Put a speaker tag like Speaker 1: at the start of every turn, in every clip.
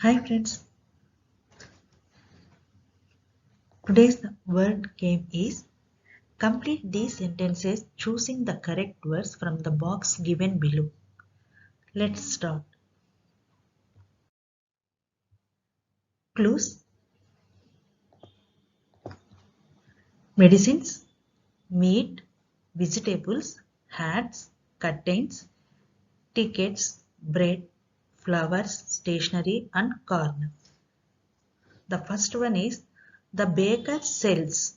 Speaker 1: Hi friends, today's word game is complete these sentences choosing the correct words from the box given below. Let's start. Clues: medicines, meat, vegetables, hats, curtains, tickets, bread, flowers, stationery and corn. The first one is the baker sells.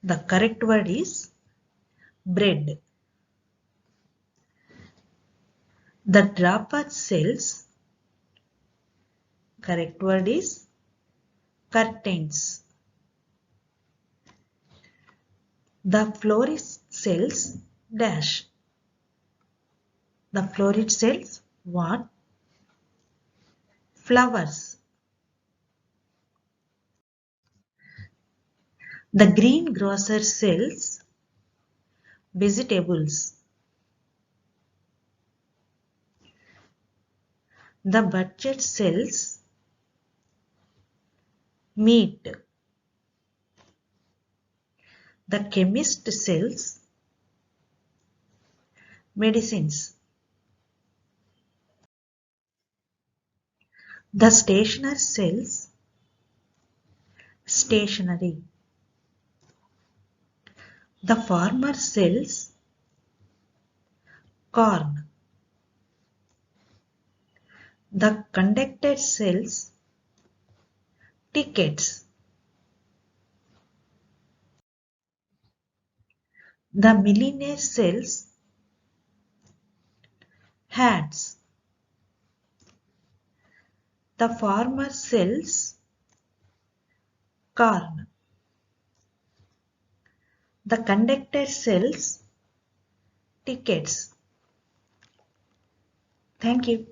Speaker 1: The correct word is bread. The draper sells. Correct word is curtains. The florist sells dash. The florist sells what? Flowers. The greengrocer sells vegetables. The butcher sells meat. The chemist sells medicines. The stationer sells stationery. The farmer sells corn. The conductor sells tickets. The milliner sells hats. The farmer sells corn. The conductor sells tickets. Thank you.